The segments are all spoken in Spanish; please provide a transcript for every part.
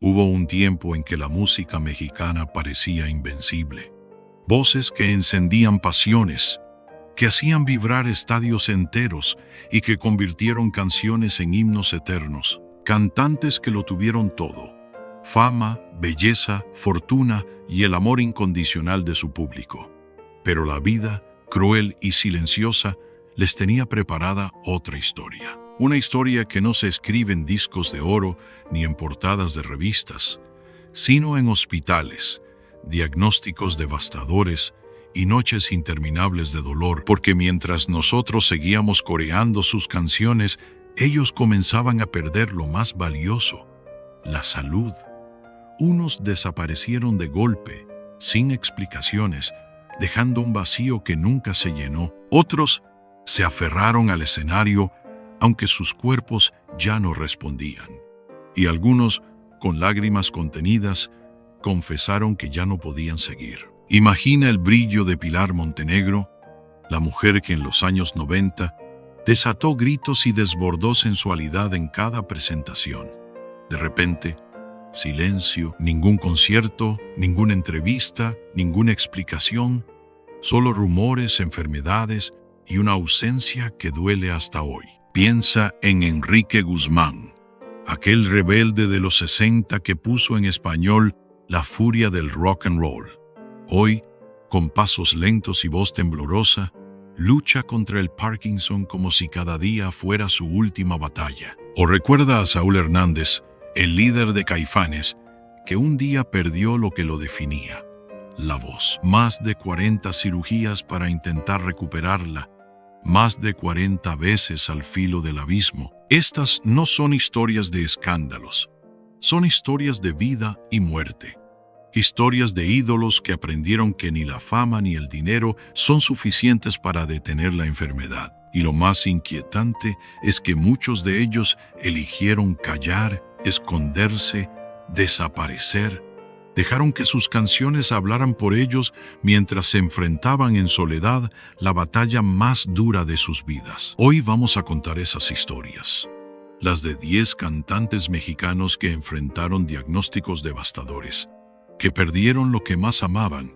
Hubo un tiempo en que la música mexicana parecía invencible. Voces que encendían pasiones, que hacían vibrar estadios enteros y que convirtieron canciones en himnos eternos. Cantantes que lo tuvieron todo: fama, belleza, fortuna y el amor incondicional de su público. Pero la vida, cruel y silenciosa, les tenía preparada otra historia. Una historia que no se escribe en discos de oro ni en portadas de revistas, sino en hospitales, diagnósticos devastadores y noches interminables de dolor, porque mientras nosotros seguíamos coreando sus canciones, ellos comenzaban a perder lo más valioso: la salud. Unos desaparecieron de golpe, sin explicaciones, dejando un vacío que nunca se llenó. Otros se aferraron al escenario, aunque sus cuerpos ya no respondían. Y algunos, con lágrimas contenidas, confesaron que ya no podían seguir. Imagina el brillo de Pilar Montenegro, la mujer que en los años 90 desató gritos y desbordó sensualidad en cada presentación. De repente, silencio, ningún concierto, ninguna entrevista, ninguna explicación, solo rumores, enfermedades y una ausencia que duele hasta hoy. Piensa en Enrique Guzmán, aquel rebelde de los 60 que puso en español la furia del rock and roll. Hoy, con pasos lentos y voz temblorosa, lucha contra el Parkinson como si cada día fuera su última batalla. O recuerda a Saúl Hernández, el líder de Caifanes, que un día perdió lo que lo definía: la voz. Más de 40 cirugías para intentar recuperarla, más de 40 veces al filo del abismo. Estas no son historias de escándalos, son historias de vida y muerte. Historias de ídolos que aprendieron que ni la fama ni el dinero son suficientes para detener la enfermedad. Y lo más inquietante es que muchos de ellos eligieron callar, esconderse, desaparecer. Dejaron que sus canciones hablaran por ellos mientras se enfrentaban en soledad la batalla más dura de sus vidas. Hoy vamos a contar esas historias. Las de 10 cantantes mexicanos que enfrentaron diagnósticos devastadores, que perdieron lo que más amaban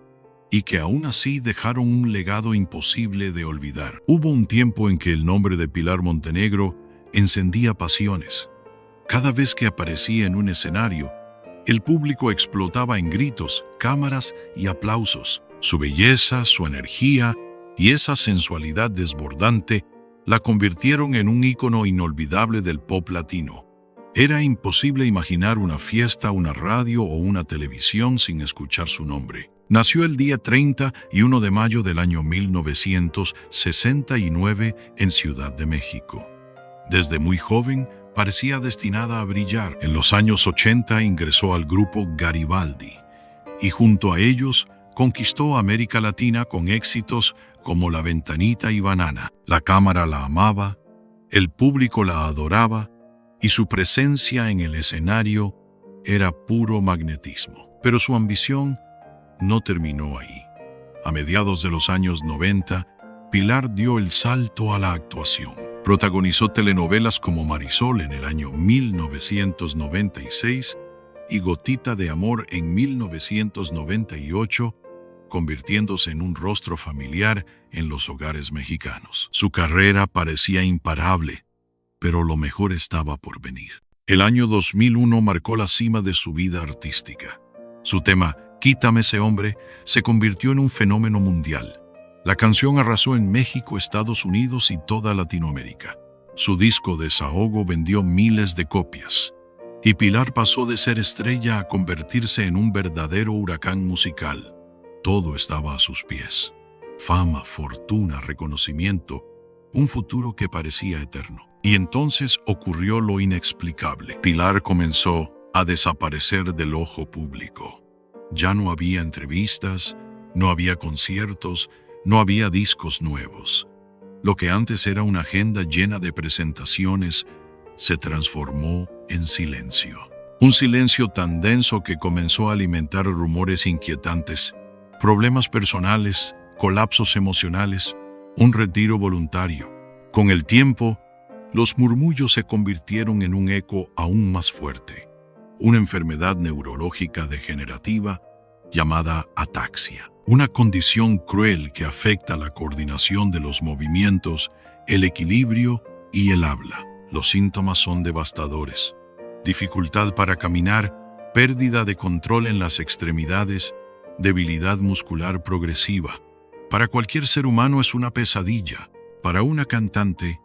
y que aún así dejaron un legado imposible de olvidar. Hubo un tiempo en que el nombre de Pilar Montenegro encendía pasiones. Cada vez que aparecía en un escenario, el público explotaba en gritos, cámaras y aplausos. Su belleza, su energía y esa sensualidad desbordante la convirtieron en un ícono inolvidable del pop latino. Era imposible imaginar una fiesta, una radio o una televisión sin escuchar su nombre. Nació el día 31 de mayo del año 1969 en Ciudad de México. Desde muy joven, parecía destinada a brillar. En los años 80 ingresó al grupo Garibaldi y junto a ellos conquistó América Latina con éxitos como La Ventanita y Banana. La cámara la amaba, el público la adoraba y su presencia en el escenario era puro magnetismo. Pero su ambición no terminó ahí. A mediados de los años 90, Pilar dio el salto a la actuación. Protagonizó telenovelas como Marisol en el año 1996 y Gotita de Amor en 1998, convirtiéndose en un rostro familiar en los hogares mexicanos. Su carrera parecía imparable, pero lo mejor estaba por venir. El año 2001 marcó la cima de su vida artística. Su tema, Quítame ese hombre, se convirtió en un fenómeno mundial. La canción arrasó en México, Estados Unidos y toda Latinoamérica. Su disco Desahogo vendió miles de copias. Y Pilar pasó de ser estrella a convertirse en un verdadero huracán musical. Todo estaba a sus pies: fama, fortuna, reconocimiento, un futuro que parecía eterno. Y entonces ocurrió lo inexplicable. Pilar comenzó a desaparecer del ojo público. Ya no había entrevistas, no había conciertos, no había discos nuevos. Lo que antes era una agenda llena de presentaciones se transformó en silencio. Un silencio tan denso que comenzó a alimentar rumores inquietantes, problemas personales, colapsos emocionales, un retiro voluntario. Con el tiempo, los murmullos se convirtieron en un eco aún más fuerte. una enfermedad neurológica degenerativa llamada ataxia, una condición cruel que afecta la coordinación de los movimientos, el equilibrio y el habla. Los síntomas son devastadores: dificultad para caminar, pérdida de control en las extremidades, debilidad muscular progresiva. Para cualquier ser humano es una pesadilla. Para una cantante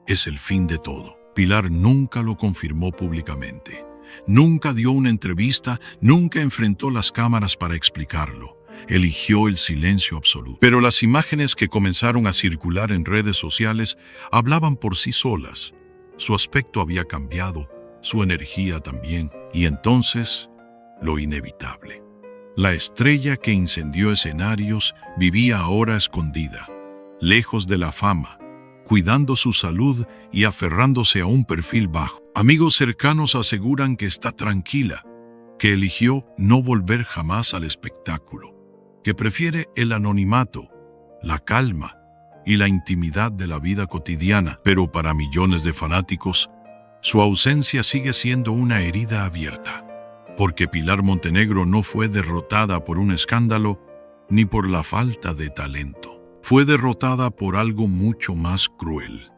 es el fin de todo. Pilar nunca lo confirmó públicamente. Nunca dio una entrevista, nunca enfrentó las cámaras para explicarlo. Eligió el silencio absoluto. Pero las imágenes que comenzaron a circular en redes sociales hablaban por sí solas. Su aspecto había cambiado, su energía también, y entonces, lo inevitable. La estrella que incendió escenarios vivía ahora escondida, lejos de la fama, cuidando su salud y aferrándose a un perfil bajo. Amigos cercanos aseguran que está tranquila, que eligió no volver jamás al espectáculo, que prefiere el anonimato, la calma y la intimidad de la vida cotidiana. Pero para millones de fanáticos, su ausencia sigue siendo una herida abierta, porque Pilar Montenegro no fue derrotada por un escándalo ni por la falta de talento. Fue derrotada por algo mucho más cruel,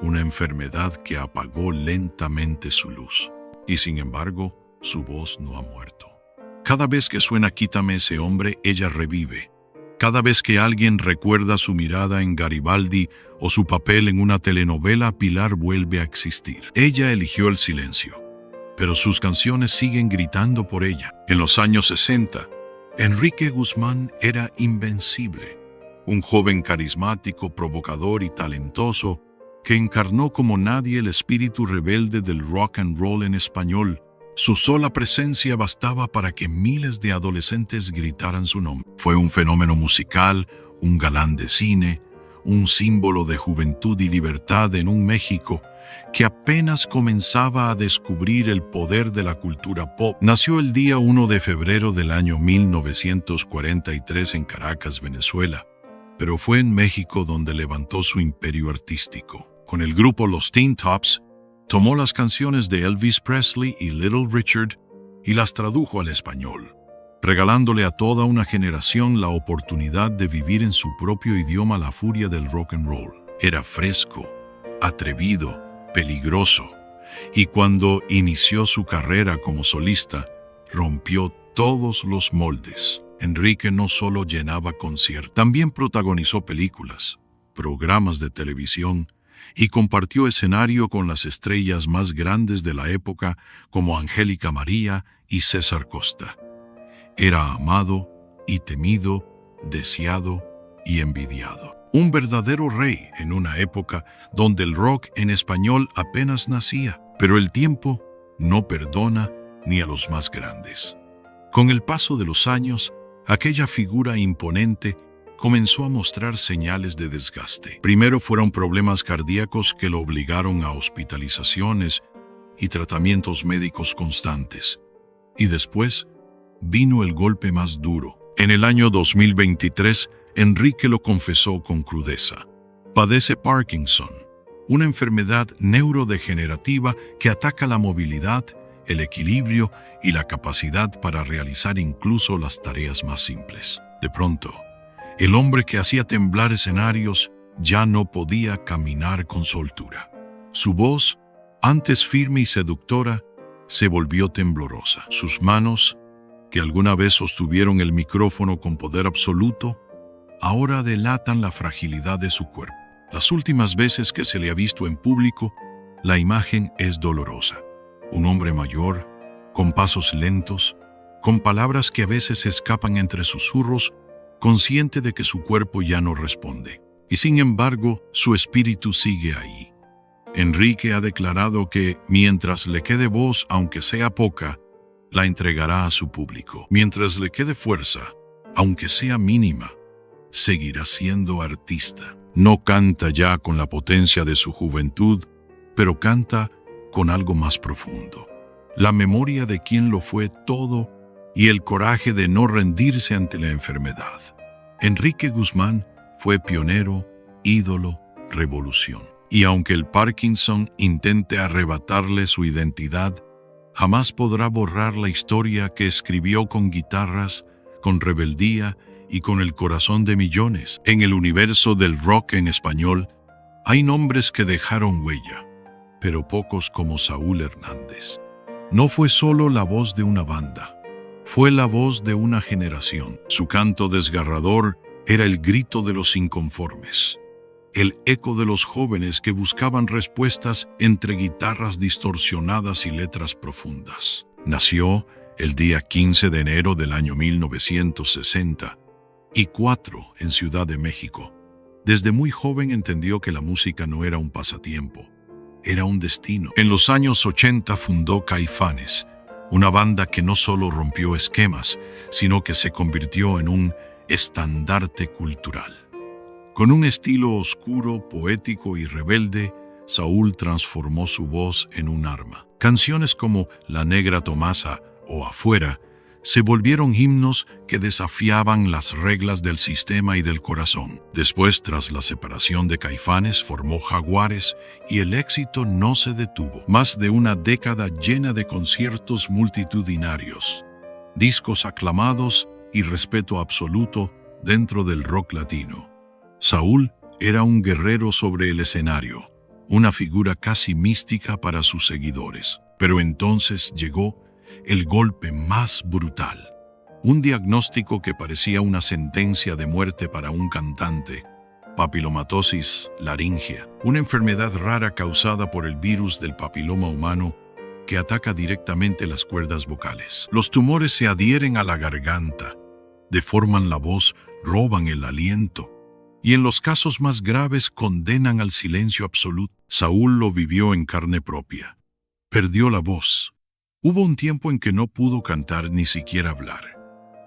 una enfermedad que apagó lentamente su luz. Y sin embargo, su voz no ha muerto. Cada vez que suena Quítame ese hombre, ella revive. Cada vez que alguien recuerda su mirada en Garibaldi o su papel en una telenovela, Pilar vuelve a existir. Ella eligió el silencio, pero sus canciones siguen gritando por ella. En los años 60, Enrique Guzmán era invencible. Un joven carismático, provocador y talentoso que encarnó como nadie el espíritu rebelde del rock and roll en español. Su sola presencia bastaba para que miles de adolescentes gritaran su nombre. Fue un fenómeno musical, un galán de cine, un símbolo de juventud y libertad en un México que apenas comenzaba a descubrir el poder de la cultura pop. Nació el día 1 de febrero del año 1943 en Caracas, Venezuela, pero fue en México donde levantó su imperio artístico. Con el grupo Los Teen Tops, tomó las canciones de Elvis Presley y Little Richard y las tradujo al español, regalándole a toda una generación la oportunidad de vivir en su propio idioma la furia del rock and roll. Era fresco, atrevido, peligroso, y cuando inició su carrera como solista, rompió todos los moldes. Enrique no solo llenaba conciertos, también protagonizó películas, programas de televisión y compartió escenario con las estrellas más grandes de la época como Angélica María y César Costa. Era amado y temido, deseado y envidiado. Un verdadero rey en una época donde el rock en español apenas nacía, pero el tiempo no perdona ni a los más grandes. Con el paso de los años, aquella figura imponente comenzó a mostrar señales de desgaste. Primero fueron problemas cardíacos que lo obligaron a hospitalizaciones y tratamientos médicos constantes. Y después vino el golpe más duro. En el año 2023, Enrique lo confesó con crudeza. Padece Parkinson, una enfermedad neurodegenerativa que ataca la movilidad, el equilibrio y la capacidad para realizar incluso las tareas más simples. De pronto, el hombre que hacía temblar escenarios ya no podía caminar con soltura. Su voz, antes firme y seductora, se volvió temblorosa. Sus manos, que alguna vez sostuvieron el micrófono con poder absoluto, ahora delatan la fragilidad de su cuerpo. Las últimas veces que se le ha visto en público, la imagen es dolorosa. Un hombre mayor, con pasos lentos, con palabras que a veces escapan entre susurros, consciente de que su cuerpo ya no responde. Y sin embargo, su espíritu sigue ahí. Enrique ha declarado que, mientras le quede voz, aunque sea poca, la entregará a su público. Mientras le quede fuerza, aunque sea mínima, seguirá siendo artista. No canta ya con la potencia de su juventud, pero canta con algo más profundo. La memoria de quien lo fue todo y el coraje de no rendirse ante la enfermedad. Enrique Guzmán fue pionero, ídolo, revolución. Y aunque el Parkinson intente arrebatarle su identidad, jamás podrá borrar la historia que escribió con guitarras, con rebeldía y con el corazón de millones. En el universo del rock en español, hay nombres que dejaron huella, pero pocos como Saúl Hernández. No fue solo la voz de una banda, fue la voz de una generación. Su canto desgarrador era el grito de los inconformes, el eco de los jóvenes que buscaban respuestas entre guitarras distorsionadas y letras profundas. Nació el día 15 de enero del año 1964 en Ciudad de México. Desde muy joven entendió que la música no era un pasatiempo, era un destino. En los años 80 fundó Caifanes, una banda que no solo rompió esquemas, sino que se convirtió en un estandarte cultural. Con un estilo oscuro, poético y rebelde, Saúl transformó su voz en un arma. Canciones como La Negra Tomasa o Afuera se volvieron himnos que desafiaban las reglas del sistema y del corazón. Después, tras la separación de Caifanes, formó Jaguares y el éxito no se detuvo. Más de una década llena de conciertos multitudinarios, discos aclamados y respeto absoluto dentro del rock latino. Saúl era un guerrero sobre el escenario, una figura casi mística para sus seguidores. Pero entonces llegó el golpe más brutal. Un diagnóstico que parecía una sentencia de muerte para un cantante: papilomatosis laringea, una enfermedad rara causada por el virus del papiloma humano que ataca directamente las cuerdas vocales. Los tumores se adhieren a la garganta, deforman la voz, roban el aliento y en los casos más graves condenan al silencio absoluto. Saúl lo vivió en carne propia. Perdió la voz. Hubo un tiempo en que no pudo cantar ni siquiera hablar.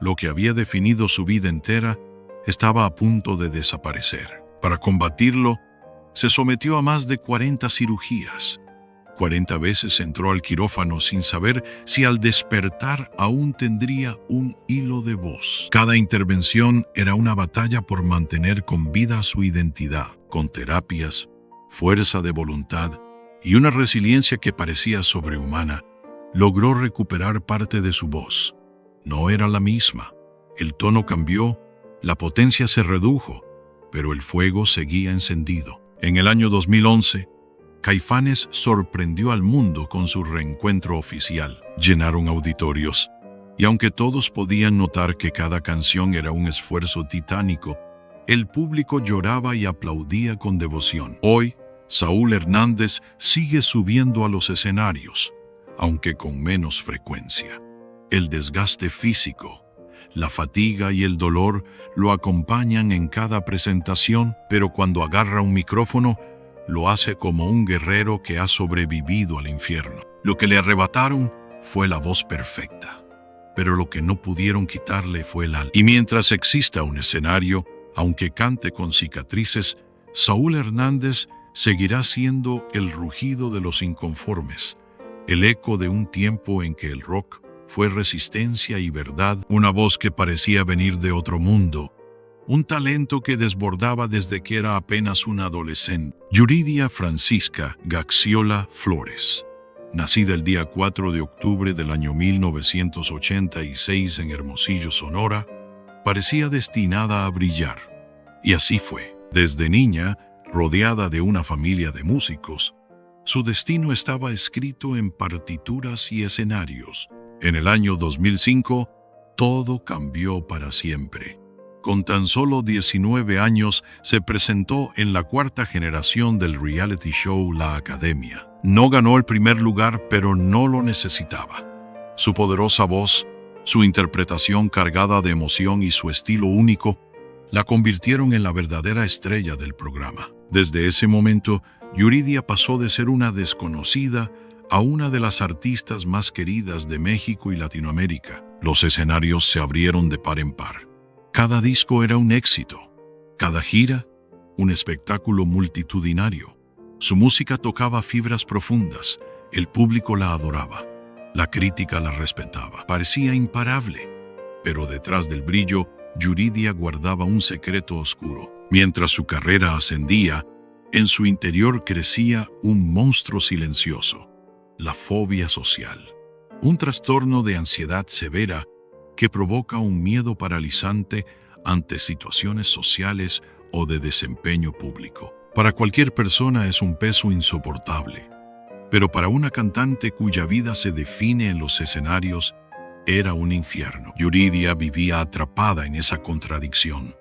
Lo que había definido su vida entera estaba a punto de desaparecer. Para combatirlo, se sometió a más de 40 cirugías. 40 veces entró al quirófano sin saber si al despertar aún tendría un hilo de voz. Cada intervención era una batalla por mantener con vida su identidad, con terapias, fuerza de voluntad y una resiliencia que parecía sobrehumana. Logró recuperar parte de su voz. No era la misma. El tono cambió, la potencia se redujo, pero el fuego seguía encendido. En el año 2011, Caifanes sorprendió al mundo con su reencuentro oficial. Llenaron auditorios, y aunque todos podían notar que cada canción era un esfuerzo titánico, el público lloraba y aplaudía con devoción. Hoy, Saúl Hernández sigue subiendo a los escenarios, aunque con menos frecuencia. El desgaste físico, la fatiga y el dolor lo acompañan en cada presentación, pero cuando agarra un micrófono, lo hace como un guerrero que ha sobrevivido al infierno. Lo que le arrebataron fue la voz perfecta, pero lo que no pudieron quitarle fue el alma. Y mientras exista un escenario, aunque cante con cicatrices, Saúl Hernández seguirá siendo el rugido de los inconformes, el eco de un tiempo en que el rock fue resistencia y verdad, una voz que parecía venir de otro mundo, un talento que desbordaba desde que era apenas un adolescente. Yuridia Francisca Gaxiola Flores, nacida el día 4 de octubre del año 1986 en Hermosillo, Sonora, parecía destinada a brillar. Y así fue. Desde niña, rodeada de una familia de músicos, su destino estaba escrito en partituras y escenarios. En el año 2005, todo cambió para siempre. Con tan solo 19 años, se presentó en la cuarta generación del reality show La Academia. No ganó el primer lugar, pero no lo necesitaba. Su poderosa voz, su interpretación cargada de emoción y su estilo único la convirtieron en la verdadera estrella del programa. Desde ese momento, Yuridia pasó de ser una desconocida a una de las artistas más queridas de México y Latinoamérica. Los escenarios se abrieron de par en par. Cada disco era un éxito, cada gira, un espectáculo multitudinario. Su música tocaba fibras profundas, el público la adoraba, la crítica la respetaba. Parecía imparable, pero detrás del brillo, Yuridia guardaba un secreto oscuro. Mientras su carrera ascendía, en su interior crecía un monstruo silencioso, la fobia social. un trastorno de ansiedad severa que provoca un miedo paralizante ante situaciones sociales o de desempeño público. Para cualquier persona es un peso insoportable, pero para una cantante cuya vida se define en los escenarios, era un infierno. Yuridia vivía atrapada en esa contradicción.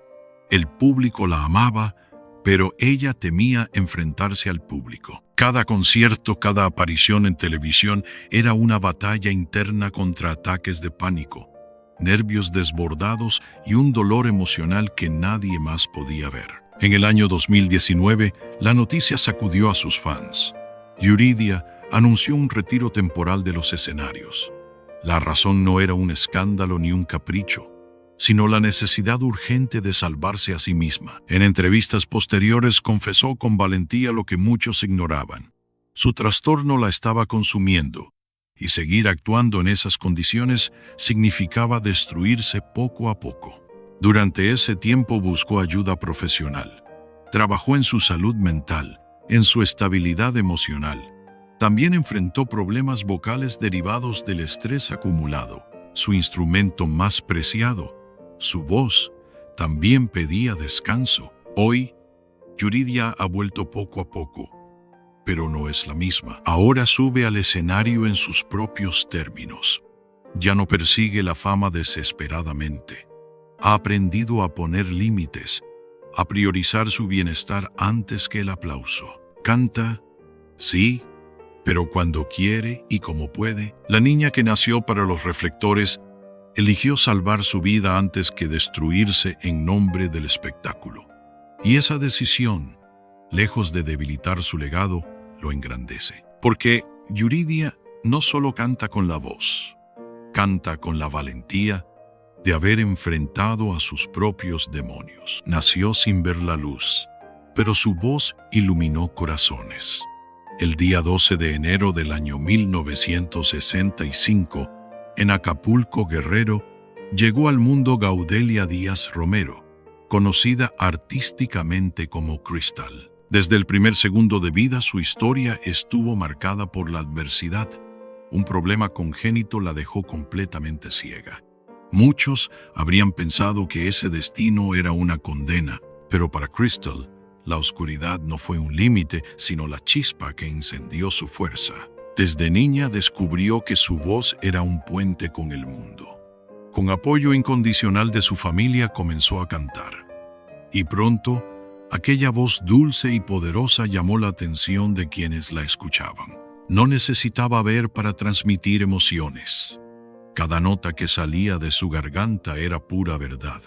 El público la amaba, pero ella temía enfrentarse al público. Cada concierto, cada aparición en televisión era una batalla interna contra ataques de pánico, nervios desbordados y un dolor emocional que nadie más podía ver. En el año 2019, la noticia sacudió a sus fans. Yuridia anunció un retiro temporal de los escenarios. La razón no era un escándalo ni un capricho, sino la necesidad urgente de salvarse a sí misma. En entrevistas posteriores confesó con valentía lo que muchos ignoraban. Su trastorno la estaba consumiendo, y seguir actuando en esas condiciones significaba destruirse poco a poco. Durante ese tiempo buscó ayuda profesional. Trabajó en su salud mental, en su estabilidad emocional. También enfrentó problemas vocales derivados del estrés acumulado. Su instrumento más preciado, su voz, también pedía descanso. Hoy, Yuridia ha vuelto poco a poco, pero no es la misma. Ahora sube al escenario en sus propios términos. Ya no persigue la fama desesperadamente. Ha aprendido a poner límites, a priorizar su bienestar antes que el aplauso. Canta, sí, pero cuando quiere y como puede. La niña que nació para los reflectores eligió salvar su vida antes que destruirse en nombre del espectáculo. Y esa decisión, lejos de debilitar su legado, lo engrandece. Porque Yuridia no solo canta con la voz, canta con la valentía de haber enfrentado a sus propios demonios. Nació sin ver la luz, pero su voz iluminó corazones. El día 12 de enero del año 1965, en Acapulco, Guerrero, llegó al mundo Gaudelia Díaz Romero, conocida artísticamente como Crystal. Desde el primer segundo de vida, su historia estuvo marcada por la adversidad. Un problema congénito la dejó completamente ciega. Muchos habrían pensado que ese destino era una condena, pero para Crystal, la oscuridad no fue un límite, sino la chispa que encendió su fuerza. Desde niña descubrió que su voz era un puente con el mundo. Con apoyo incondicional de su familia comenzó a cantar. Y pronto, aquella voz dulce y poderosa llamó la atención de quienes la escuchaban. No necesitaba ver para transmitir emociones. Cada nota que salía de su garganta era pura verdad.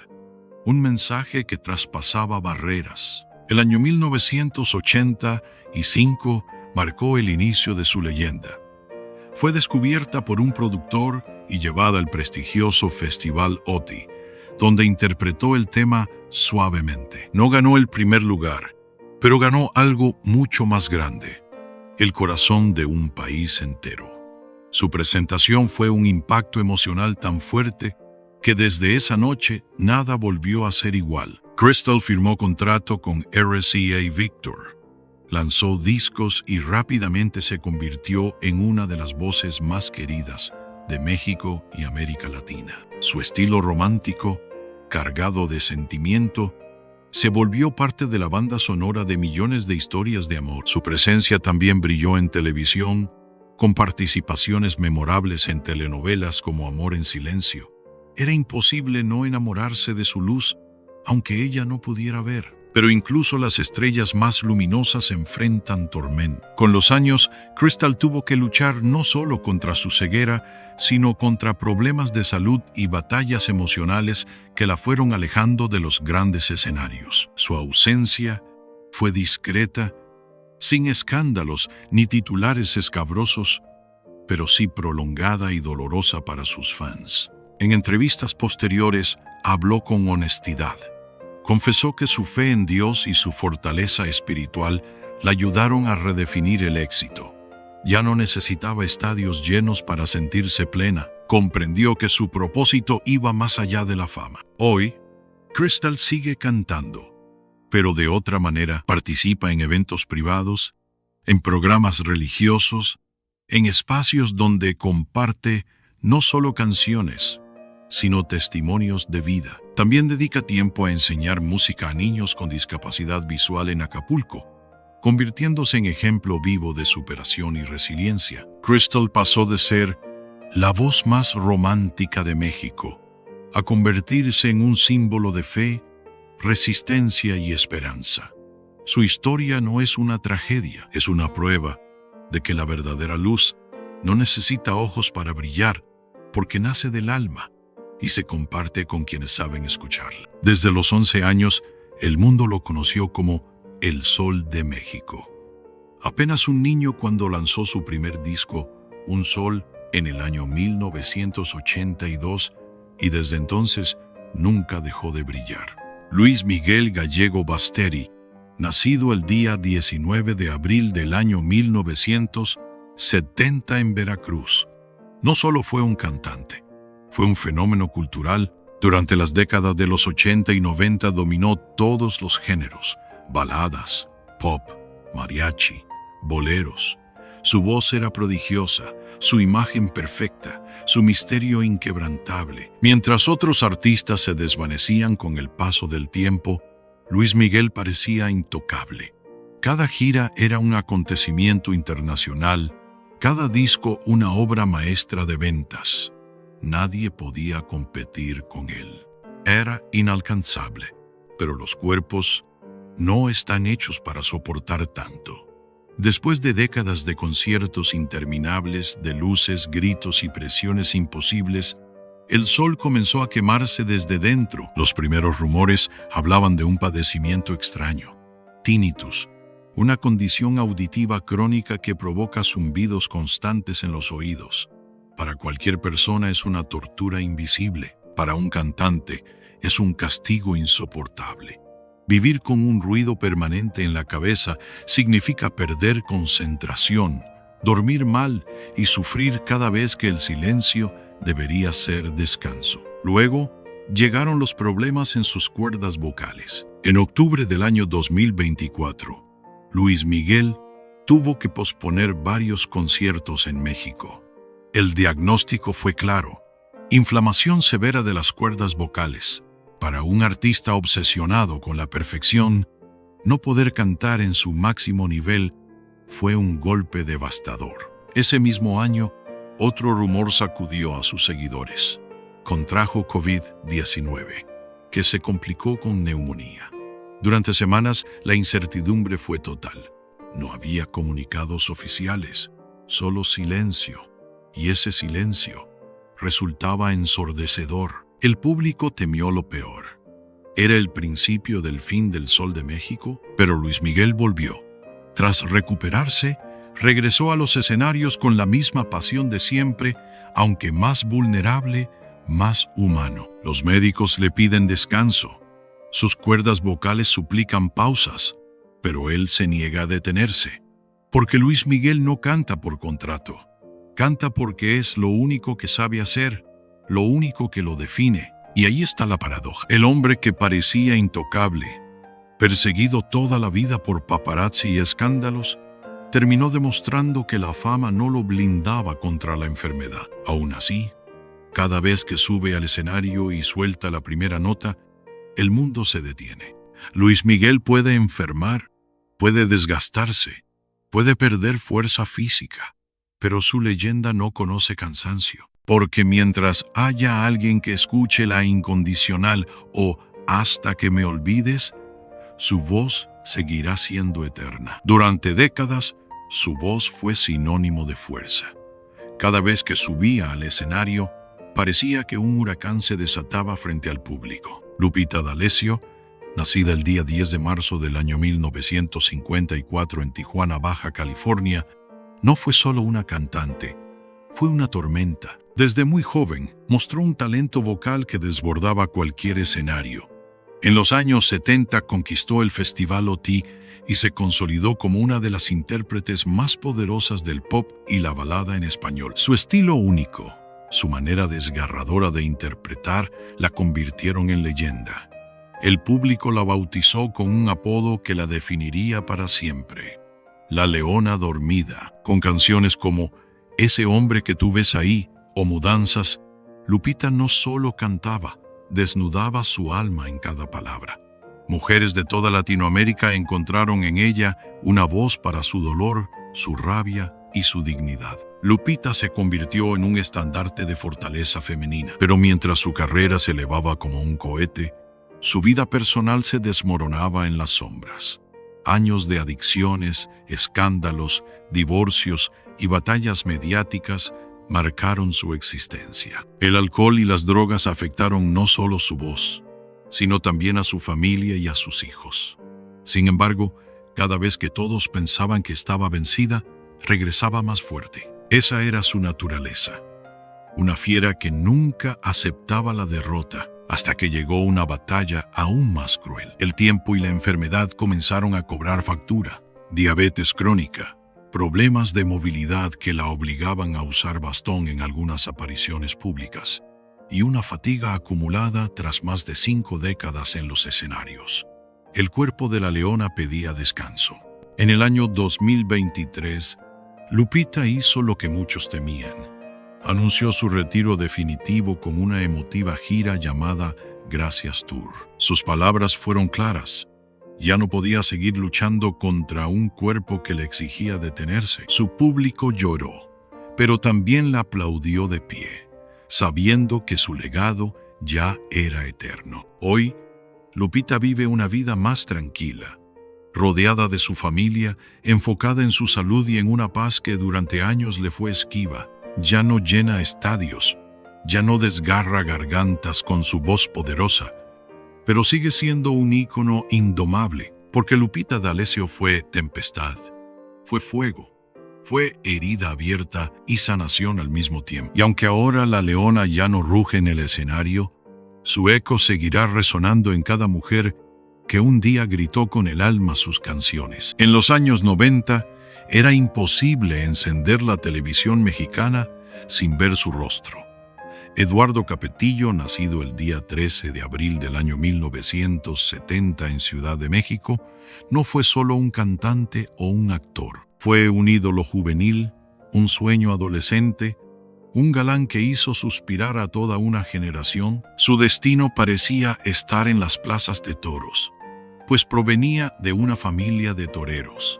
Un mensaje que traspasaba barreras. El año 1985 marcó el inicio de su leyenda. Fue descubierta por un productor y llevada al prestigioso Festival OTI, donde interpretó el tema Suavemente. No ganó el primer lugar, pero ganó algo mucho más grande: el corazón de un país entero. Su presentación fue un impacto emocional tan fuerte que desde esa noche nada volvió a ser igual. Crystal firmó contrato con RCA Victor, lanzó discos y rápidamente se convirtió en una de las voces más queridas de México y América Latina. Su estilo romántico, cargado de sentimiento, se volvió parte de la banda sonora de millones de historias de amor. Su presencia también brilló en televisión, con participaciones memorables en telenovelas como Amor en Silencio. Era imposible no enamorarse de su luz, aunque ella no pudiera ver. Pero incluso las estrellas más luminosas enfrentan tormenta. Con los años, Crystal tuvo que luchar no solo contra su ceguera, sino contra problemas de salud y batallas emocionales que la fueron alejando de los grandes escenarios. Su ausencia fue discreta, sin escándalos ni titulares escabrosos, pero sí prolongada y dolorosa para sus fans. En entrevistas posteriores, habló con honestidad. Confesó que su fe en Dios y su fortaleza espiritual la ayudaron a redefinir el éxito. Ya no necesitaba estadios llenos para sentirse plena. Comprendió que su propósito iba más allá de la fama. Hoy, Crystal sigue cantando, pero de otra manera. Participa en eventos privados, en programas religiosos en espacios donde comparte no solo canciones, sino testimonios de vida. También dedica tiempo a enseñar música a niños con discapacidad visual en Acapulco, convirtiéndose en ejemplo vivo de superación y resiliencia. Crystal pasó de ser la voz más romántica de México a convertirse en un símbolo de fe, resistencia y esperanza. Su historia no es una tragedia, es una prueba de que la verdadera luz no necesita ojos para brillar, porque nace del alma y se comparte con quienes saben escucharla. Desde los 11 años, el mundo lo conoció como el Sol de México. Apenas un niño cuando lanzó su primer disco, Un Sol, en el año 1982, y desde entonces nunca dejó de brillar. Luis Miguel Gallego Basteri, nacido el día 19 de abril del año 1970 en Veracruz, no solo fue un cantante, fue un fenómeno cultural. Durante las décadas de los 80 y 90 dominó todos los géneros: baladas, pop, mariachi, boleros. Su voz era prodigiosa, su imagen perfecta, su misterio inquebrantable. Mientras otros artistas se desvanecían con el paso del tiempo, Luis Miguel parecía intocable. Cada gira era un acontecimiento internacional, cada disco una obra maestra de ventas. Nadie podía competir con él. Era inalcanzable, pero los cuerpos no están hechos para soportar tanto. Después de décadas de conciertos interminables, de luces, gritos y presiones imposibles, el sol comenzó a quemarse desde dentro. Los primeros rumores hablaban de un padecimiento extraño: tinnitus, una condición auditiva crónica que provoca zumbidos constantes en los oídos. Para cualquier persona es una tortura invisible. Para un cantante es un castigo insoportable. Vivir con un ruido permanente en la cabeza significa perder concentración, dormir mal y sufrir cada vez que el silencio debería ser descanso. Luego, llegaron los problemas en sus cuerdas vocales. En octubre del año 2024, Luis Miguel tuvo que posponer varios conciertos en México. El diagnóstico fue claro: inflamación severa de las cuerdas vocales. Para un artista obsesionado con la perfección, no poder cantar en su máximo nivel fue un golpe devastador. Ese mismo año, otro rumor sacudió a sus seguidores. Contrajo COVID-19, que se complicó con neumonía. Durante semanas, la incertidumbre fue total. No había comunicados oficiales, solo silencio. Y ese silencio resultaba ensordecedor. El público temió lo peor. ¿Era el principio del fin del Sol de México? Pero Luis Miguel volvió. Tras recuperarse, regresó a los escenarios con la misma pasión de siempre, aunque más vulnerable, más humano. Los médicos le piden descanso. Sus cuerdas vocales suplican pausas, pero él se niega a detenerse. Porque Luis Miguel no canta por contrato. Canta porque es lo único que sabe hacer, lo único que lo define. Y ahí está la paradoja. El hombre que parecía intocable, perseguido toda la vida por paparazzi y escándalos, terminó demostrando que la fama no lo blindaba contra la enfermedad. Aún así, cada vez que sube al escenario y suelta la primera nota, el mundo se detiene. Luis Miguel puede enfermar, puede desgastarse, puede perder fuerza física, pero su leyenda no conoce cansancio. Porque mientras haya alguien que escuche la incondicional o Hasta que me olvides, su voz seguirá siendo eterna. Durante décadas, su voz fue sinónimo de fuerza. Cada vez que subía al escenario, parecía que un huracán se desataba frente al público. Lupita D'Alessio, nacida el día 10 de marzo del año 1954 en Tijuana, Baja California, no fue solo una cantante, fue una tormenta. Desde muy joven, mostró un talento vocal que desbordaba cualquier escenario. En los años 70 conquistó el Festival OTI y se consolidó como una de las intérpretes más poderosas del pop y la balada en español. Su estilo único, su manera desgarradora de interpretar, la convirtieron en leyenda. El público la bautizó con un apodo que la definiría para siempre: la Leona Dormida, con canciones como Ese hombre que tú ves ahí, o Mudanzas, Lupita no solo cantaba, desnudaba su alma en cada palabra. Mujeres de toda Latinoamérica encontraron en ella una voz para su dolor, su rabia y su dignidad. Lupita se convirtió en un estandarte de fortaleza femenina, pero mientras su carrera se elevaba como un cohete, su vida personal se desmoronaba en las sombras. Años de adicciones, escándalos, divorcios y batallas mediáticas marcaron su existencia. El alcohol y las drogas afectaron no solo su voz, sino también a su familia y a sus hijos. Sin embargo, cada vez que todos pensaban que estaba vencida, regresaba más fuerte. Esa era su naturaleza. Una fiera que nunca aceptaba la derrota, hasta que llegó una batalla aún más cruel. El tiempo y la enfermedad comenzaron a cobrar factura. Diabetes crónica, problemas de movilidad que la obligaban a usar bastón en algunas apariciones públicas, y una fatiga acumulada tras más de 5 décadas en los escenarios. El cuerpo de la leona pedía descanso. En el año 2023, Lupita hizo lo que muchos temían. Anunció su retiro definitivo con una emotiva gira llamada Gracias Tour. Sus palabras fueron claras. Ya no podía seguir luchando contra un cuerpo que le exigía detenerse. Su público lloró, pero también la aplaudió de pie, sabiendo que su legado ya era eterno. Hoy, Lupita vive una vida más tranquila, rodeada de su familia, enfocada en su salud y en una paz que durante años le fue esquiva. Ya no llena estadios, ya no desgarra gargantas con su voz poderosa, pero sigue siendo un ícono indomable, porque Lupita D'Alessio fue tempestad, fue fuego, fue herida abierta y sanación al mismo tiempo. Y aunque ahora la leona ya no ruge en el escenario, su eco seguirá resonando en cada mujer que un día gritó con el alma sus canciones. En los años 90, era imposible encender la televisión mexicana sin ver su rostro. Eduardo Capetillo, nacido el día 13 de abril del año 1970 en Ciudad de México, no fue solo un cantante o un actor. Fue un ídolo juvenil, un sueño adolescente, un galán que hizo suspirar a toda una generación. Su destino parecía estar en las plazas de toros, pues provenía de una familia de toreros.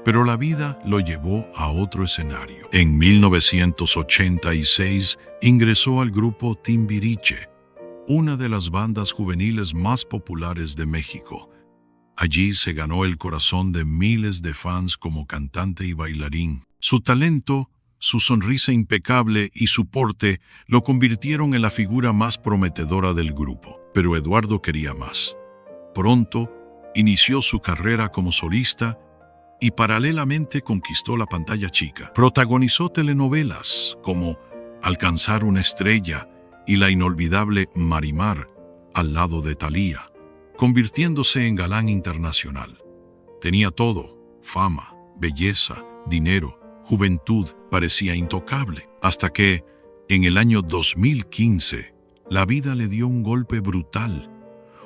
Pero la vida lo llevó a otro escenario. En 1986 ingresó al grupo Timbiriche, una de las bandas juveniles más populares de México. Allí se ganó el corazón de miles de fans como cantante y bailarín. Su talento, su sonrisa impecable y su porte lo convirtieron en la figura más prometedora del grupo. Pero Eduardo quería más. Pronto inició su carrera como solista y paralelamente conquistó la pantalla chica. Protagonizó telenovelas como Alcanzar una estrella y la inolvidable Marimar, al lado de Thalía, convirtiéndose en galán internacional. Tenía todo: fama, belleza, dinero, juventud. Parecía intocable, hasta que, en el año 2015, la vida le dio un golpe brutal,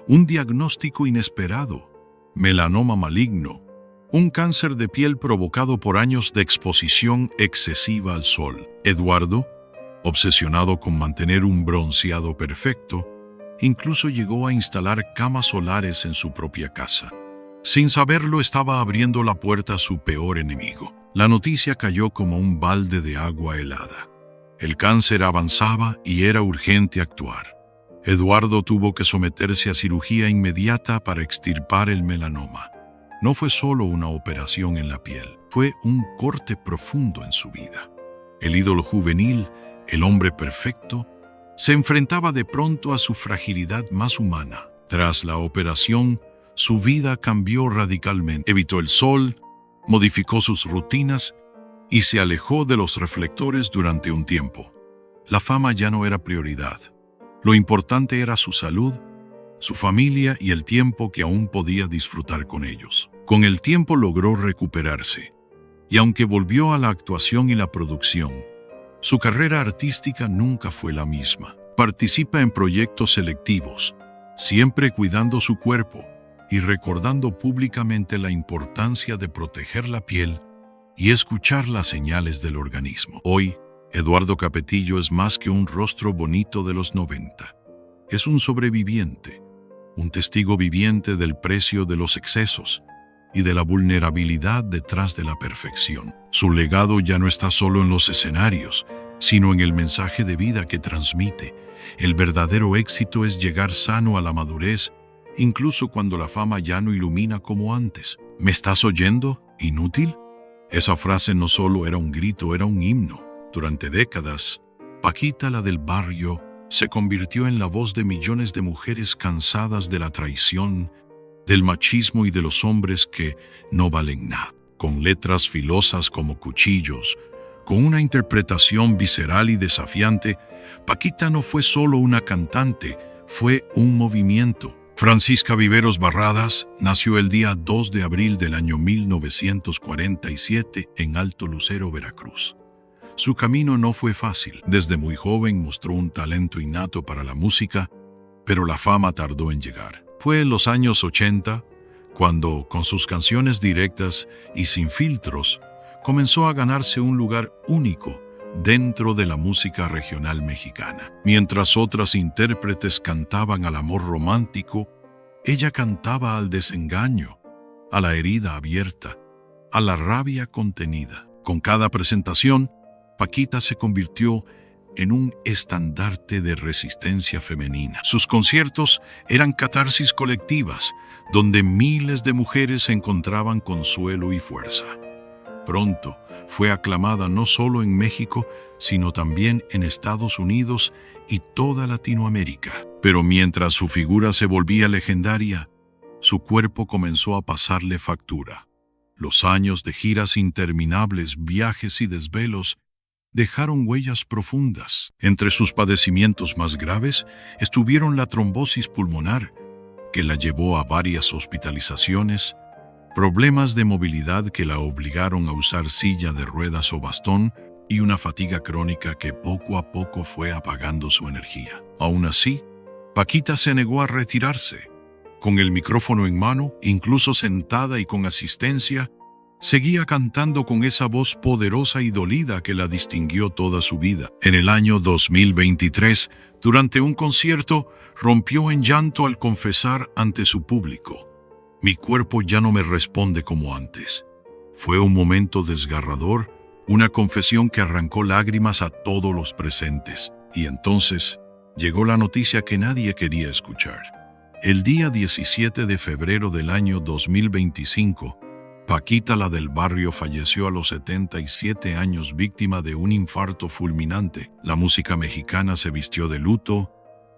un diagnóstico inesperado: melanoma maligno, un cáncer de piel provocado por años de exposición excesiva al sol. Eduardo, obsesionado con mantener un bronceado perfecto, incluso llegó a instalar camas solares en su propia casa. Sin saberlo, estaba abriendo la puerta a su peor enemigo. La noticia cayó como un balde de agua helada. El cáncer avanzaba y era urgente actuar. Eduardo tuvo que someterse a cirugía inmediata para extirpar el melanoma. No fue solo una operación en la piel, fue un corte profundo en su vida. El ídolo juvenil, el hombre perfecto, se enfrentaba de pronto a su fragilidad más humana. Tras la operación, su vida cambió radicalmente. Evitó el sol, modificó sus rutinas y se alejó de los reflectores durante un tiempo. La fama ya no era prioridad. Lo importante era su salud, su familia y el tiempo que aún podía disfrutar con ellos. Con el tiempo logró recuperarse, y aunque volvió a la actuación y la producción, su carrera artística nunca fue la misma. Participa en proyectos selectivos, siempre cuidando su cuerpo y recordando públicamente la importancia de proteger la piel y escuchar las señales del organismo. Hoy, Eduardo Capetillo es más que un rostro bonito de los 90. Es un sobreviviente, un testigo viviente del precio de los excesos y de la vulnerabilidad detrás de la perfección. Su legado ya no está solo en los escenarios, sino en el mensaje de vida que transmite. El verdadero éxito es llegar sano a la madurez, incluso cuando la fama ya no ilumina como antes. ¿Me estás oyendo, inútil? Esa frase no solo era un grito, era un himno. Durante décadas, Paquita, la del barrio, se convirtió en la voz de millones de mujeres cansadas de la traición, del machismo y de los hombres que no valen nada. Con letras filosas como cuchillos, con una interpretación visceral y desafiante, Paquita no fue solo una cantante, fue un movimiento. Francisca Viveros Barradas nació el día 2 de abril del año 1947 en Alto Lucero, Veracruz. Su camino no fue fácil. Desde muy joven mostró un talento innato para la música, pero la fama tardó en llegar. Fue en los años 80 cuando, con sus canciones directas y sin filtros, comenzó a ganarse un lugar único dentro de la música regional mexicana. Mientras otras intérpretes cantaban al amor romántico, ella cantaba al desengaño, a la herida abierta, a la rabia contenida. Con cada presentación, Paquita se convirtió en un estandarte de resistencia femenina. Sus conciertos eran catarsis colectivas, donde miles de mujeres encontraban consuelo y fuerza. Pronto fue aclamada no solo en México, sino también en Estados Unidos y toda Latinoamérica. Pero mientras su figura se volvía legendaria, su cuerpo comenzó a pasarle factura. Los años de giras interminables, viajes y desvelos dejaron huellas profundas. Entre sus padecimientos más graves estuvieron la trombosis pulmonar, que la llevó a varias hospitalizaciones, problemas de movilidad que la obligaron a usar silla de ruedas o bastón y una fatiga crónica que poco a poco fue apagando su energía. Aún así, Paquita se negó a retirarse. Con el micrófono en mano, incluso sentada y con asistencia, seguía cantando con esa voz poderosa y dolida que la distinguió toda su vida. En el año 2023, durante un concierto, rompió en llanto al confesar ante su público: "Mi cuerpo ya no me responde como antes". Fue un momento desgarrador, una confesión que arrancó lágrimas a todos los presentes. Y entonces llegó la noticia que nadie quería escuchar. El día 17 de febrero del año 2025, Paquita, la del barrio, falleció a los 77 años víctima de un infarto fulminante. La música mexicana se vistió de luto.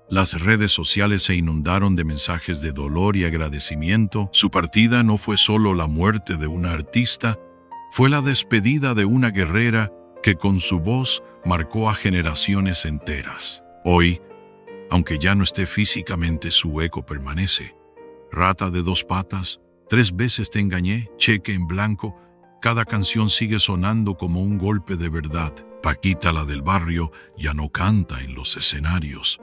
Las redes sociales se inundaron de mensajes de dolor y agradecimiento. Su partida no fue solo la muerte de una artista, fue la despedida de una guerrera que con su voz marcó a generaciones enteras. Hoy, aunque ya no esté físicamente, su eco permanece. Rata de dos patas, 3 veces te engañé, cheque en blanco, cada canción sigue sonando como un golpe de verdad. Paquita, la del barrio, ya no canta en los escenarios,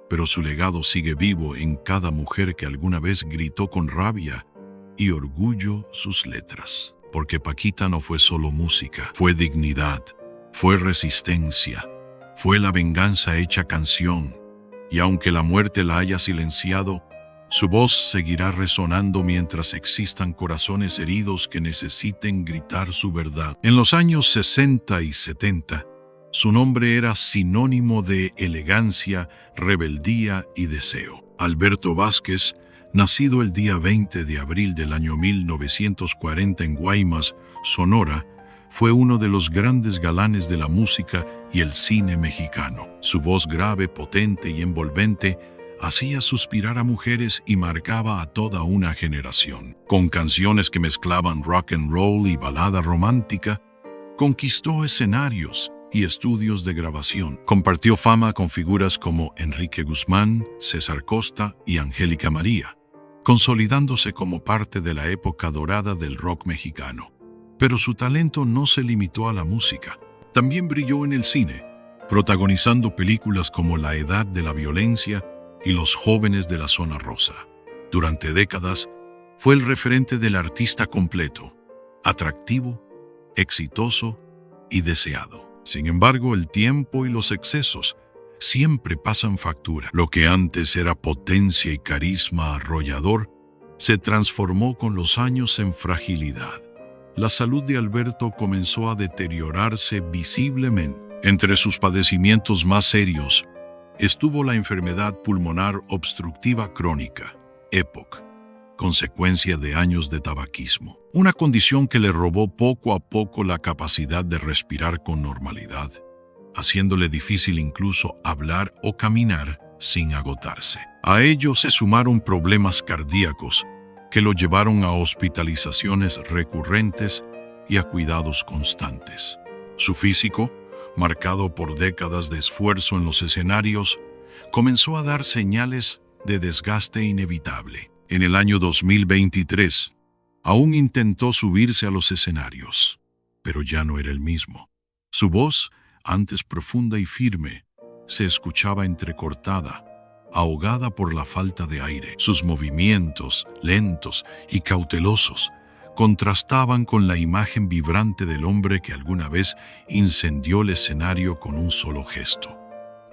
pero su legado sigue vivo en cada mujer que alguna vez gritó con rabia y orgullo sus letras. Porque Paquita no fue solo música, fue dignidad, fue resistencia, fue la venganza hecha canción. Y aunque la muerte la haya silenciado, su voz seguirá resonando mientras existan corazones heridos que necesiten gritar su verdad. En los años 60 y 70, su nombre era sinónimo de elegancia, rebeldía y deseo. Alberto Vázquez, nacido el día 20 de abril del año 1940 en Guaymas, Sonora, fue uno de los grandes galanes de la música y el cine mexicano. Su voz grave, potente y envolvente hacía suspirar a mujeres y marcaba a toda una generación. Con canciones que mezclaban rock and roll y balada romántica, conquistó escenarios y estudios de grabación. Compartió fama con figuras como Enrique Guzmán, César Costa y Angélica María, consolidándose como parte de la época dorada del rock mexicano. Pero su talento no se limitó a la música. También brilló en el cine, protagonizando películas como La Edad de la Violencia y Los Jóvenes de la Zona Rosa. Durante décadas, fue el referente del artista completo, atractivo, exitoso y deseado. Sin embargo, el tiempo y los excesos siempre pasan factura. Lo que antes era potencia y carisma arrollador se transformó con los años en fragilidad. La salud de Alberto comenzó a deteriorarse visiblemente. Entre sus padecimientos más serios estuvo la enfermedad pulmonar obstructiva crónica, EPOC, consecuencia de años de tabaquismo. Una condición que le robó poco a poco la capacidad de respirar con normalidad, haciéndole difícil incluso hablar o caminar sin agotarse. A ello se sumaron problemas cardíacos que lo llevaron a hospitalizaciones recurrentes y a cuidados constantes. Su físico, marcado por décadas de esfuerzo en los escenarios, comenzó a dar señales de desgaste inevitable. En el año 2023, aún intentó subirse a los escenarios, pero ya no era el mismo. Su voz, antes profunda y firme, se escuchaba entrecortada, ahogada por la falta de aire. Sus movimientos, lentos y cautelosos, contrastaban con la imagen vibrante del hombre que alguna vez incendió el escenario con un solo gesto.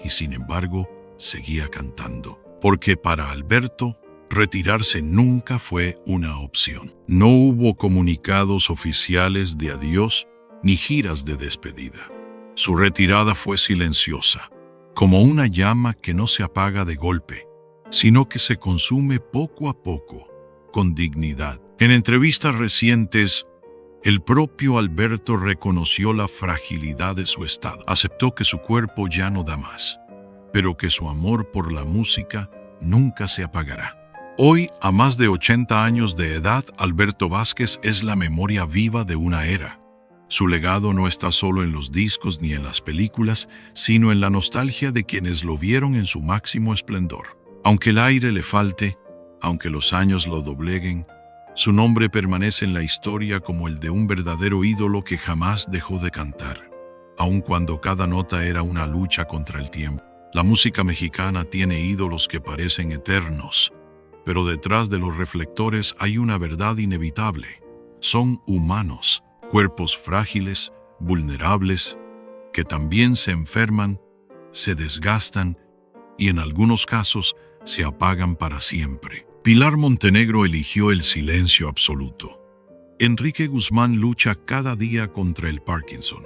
Y sin embargo, seguía cantando, porque para Alberto, retirarse nunca fue una opción. No hubo comunicados oficiales de adiós ni giras de despedida. Su retirada fue silenciosa, como una llama que no se apaga de golpe, sino que se consume poco a poco, con dignidad. En entrevistas recientes, el propio Alberto reconoció la fragilidad de su estado. Aceptó que su cuerpo ya no da más, pero que su amor por la música nunca se apagará. Hoy, a más de 80 años de edad, Alberto Vázquez es la memoria viva de una era. Su legado no está solo en los discos ni en las películas, sino en la nostalgia de quienes lo vieron en su máximo esplendor. Aunque el aire le falte, aunque los años lo dobleguen, su nombre permanece en la historia como el de un verdadero ídolo que jamás dejó de cantar, aun cuando cada nota era una lucha contra el tiempo. La música mexicana tiene ídolos que parecen eternos, pero detrás de los reflectores hay una verdad inevitable. Son humanos, cuerpos frágiles, vulnerables, que también se enferman, se desgastan y en algunos casos se apagan para siempre. Pilar Montenegro eligió el silencio absoluto. Enrique Guzmán lucha cada día contra el Parkinson.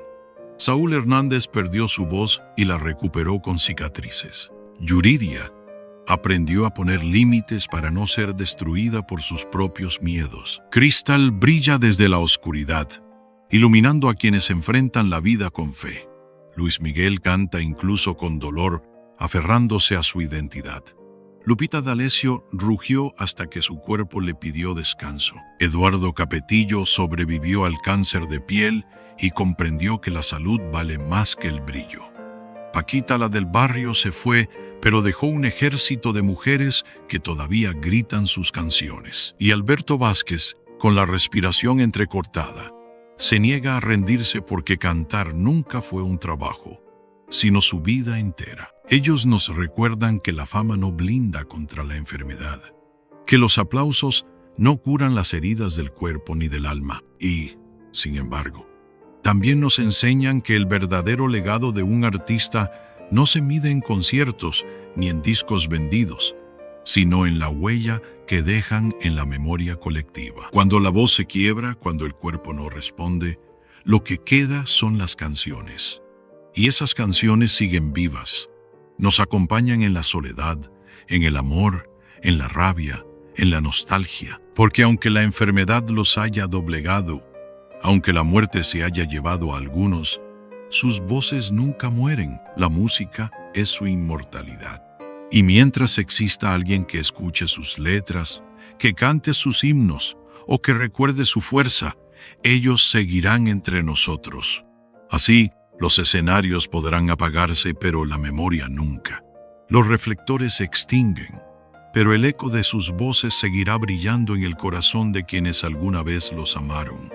Saúl Hernández perdió su voz y la recuperó con cicatrices. Yuridia aprendió a poner límites para no ser destruida por sus propios miedos. Cristal brilla desde la oscuridad, iluminando a quienes enfrentan la vida con fe. Luis Miguel canta incluso con dolor, aferrándose a su identidad. Lupita D'Alessio rugió hasta que su cuerpo le pidió descanso. Eduardo Capetillo sobrevivió al cáncer de piel y comprendió que la salud vale más que el brillo. Paquita, la del barrio, se fue, pero dejó un ejército de mujeres que todavía gritan sus canciones. Y Alberto Vázquez, con la respiración entrecortada, se niega a rendirse porque cantar nunca fue un trabajo, sino su vida entera. Ellos nos recuerdan que la fama no blinda contra la enfermedad, que los aplausos no curan las heridas del cuerpo ni del alma. Y, sin embargo, también nos enseñan que el verdadero legado de un artista no se mide en conciertos ni en discos vendidos, sino en la huella que dejan en la memoria colectiva. Cuando la voz se quiebra, cuando el cuerpo no responde, lo que queda son las canciones. Y esas canciones siguen vivas. Nos acompañan en la soledad, en el amor, en la rabia, en la nostalgia. Porque aunque la enfermedad los haya doblegado, aunque la muerte se haya llevado a algunos, sus voces nunca mueren. La música es su inmortalidad. Y mientras exista alguien que escuche sus letras, que cante sus himnos o que recuerde su fuerza, ellos seguirán entre nosotros. Así, los escenarios podrán apagarse, pero la memoria nunca. Los reflectores se extinguen, pero el eco de sus voces seguirá brillando en el corazón de quienes alguna vez los amaron.